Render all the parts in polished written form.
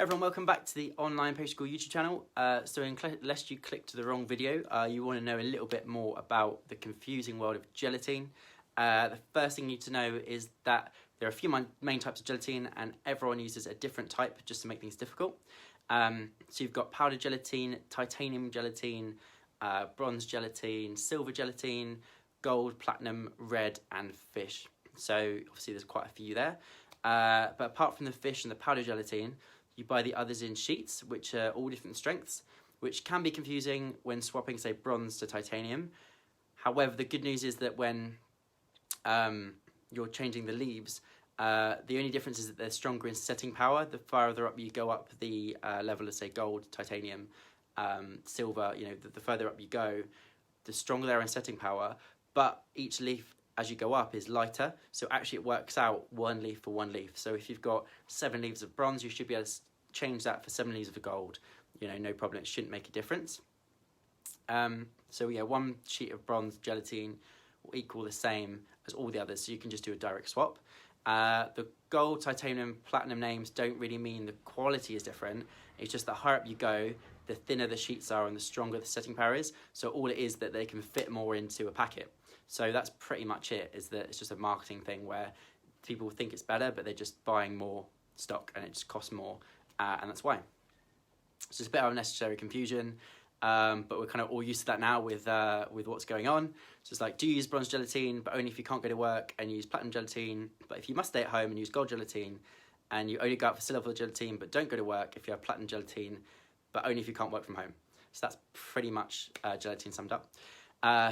Hi everyone, welcome back to the Online Pastry School YouTube channel. Unless you clicked to the wrong video, you want to know a little bit more about the confusing world of gelatine. The first thing you need to know is that there are a few main types of gelatine and everyone uses a different type just to make things difficult. So you've got powdered gelatine, titanium gelatine, bronze gelatine, silver gelatine, gold, platinum, red and fish. So obviously there's quite a few there. But apart from the fish and the powdered gelatine, you buy the others in sheets, which are all different strengths, which can be confusing when swapping, say, bronze to titanium. However, the good news is that when you're changing the leaves, the only difference is that they're stronger in setting power. The farther up you go up the level of, say, gold, titanium, silver, the further up you go, the stronger they are in setting power. But each leaf, as you go up, is lighter, so actually it works out one leaf for one leaf. So if you've got 7 leaves of bronze, you should be able to change that for 7 leaves of gold. No problem, it shouldn't make a difference. So yeah, 1 sheet of bronze gelatine will equal the same as all the others, so you can just do a direct swap. The gold, titanium, platinum names don't really mean the quality is different. It's just the higher up you go, the thinner the sheets are and the stronger the setting power is. So all it is that they can fit more into a packet. So that's pretty much it, is that it's just a marketing thing where people think it's better, but they're just buying more stock and it just costs more, and that's why. So it's a bit of unnecessary confusion, but we're kind of all used to that now with what's going on. So it's like, do you use bronze gelatine, but only if you can't go to work, and use platinum gelatine, but if you must stay at home, and use gold gelatine, and you only go out for silver gelatine, but don't go to work if you have platinum gelatine, but only if you can't work from home. So that's pretty much gelatine summed up.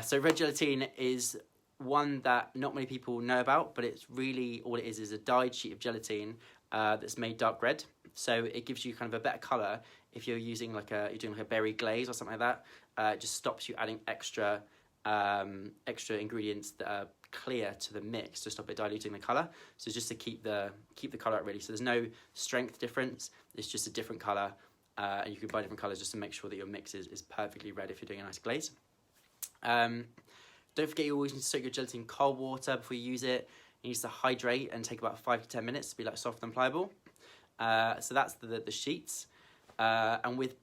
So red gelatine is one that not many people know about, but it's really, all it is a dyed sheet of gelatine that's made dark red. So it gives you kind of a better colour if you're using you're doing like a berry glaze or something like that. It just stops you adding extra ingredients that are clear to the mix to stop it diluting the colour. So it's just to keep the colour out really. So there's no strength difference, it's just a different colour, and you can buy different colours just to make sure that your mix is perfectly red if you're doing a nice glaze. Don't forget you always need to soak your gelatin in cold water before you use it. It needs to hydrate and take about 5 to 10 minutes to be soft and pliable. So that's the sheets. And with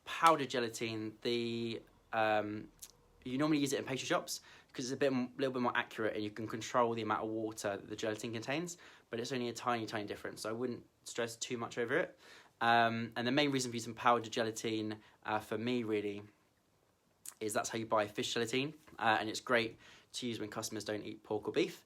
powdered gelatine, you normally use it in pastry shops because it's a little bit more accurate and you can control the amount of water that the gelatin contains, but it's only a tiny difference, so I wouldn't stress too much over it. And the main reason for using powdered gelatine for me really is that's how you buy fish gelatine, and it's great to use when customers don't eat pork or beef,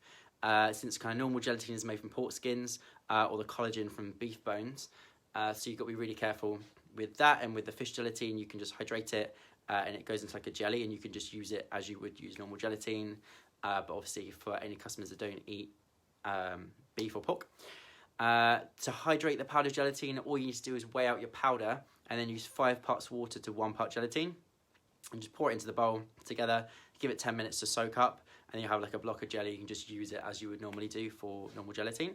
since kind of normal gelatine is made from pork skins or the collagen from beef bones. So you've got to be really careful with that, and with the fish gelatine you can just hydrate it and it goes into like a jelly and you can just use it as you would use normal gelatine, but obviously for any customers that don't eat beef or pork. To hydrate the powdered gelatine, all you need to do is weigh out your powder and then use 5 parts water to 1 part gelatine and just pour it into the bowl together, give it 10 minutes to soak up, and you have like a block of jelly. You can just use it as you would normally do for normal gelatine.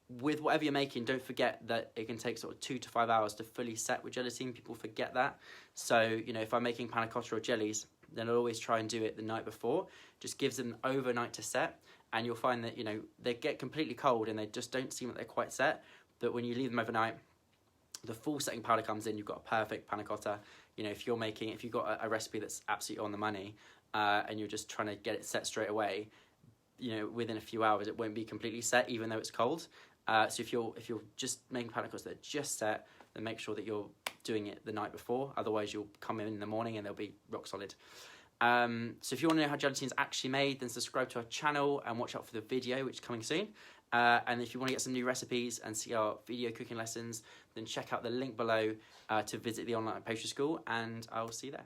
With whatever you're making, don't forget that it can take sort of 2 to 5 hours to fully set with gelatine. People forget that. So, if I'm making panna cotta or jellies, then I'll always try and do it the night before. Just gives them overnight to set, and you'll find that, they get completely cold and they just don't seem like they're quite set. But when you leave them overnight, the full setting powder comes in, you've got a perfect panna cotta. If you've got a recipe that's absolutely on the money, and you're just trying to get it set straight away, within a few hours it won't be completely set even though it's cold. So if you're just making panna cottas that are just set, then make sure that you're doing it the night before, otherwise you'll come in the morning and they'll be rock solid. So if you want to know how gelatine is actually made, then subscribe to our channel and watch out for the video, which is coming soon. And if you want to get some new recipes and see our video cooking lessons, then check out the link below to visit the Online Pastry School, and I'll see you there.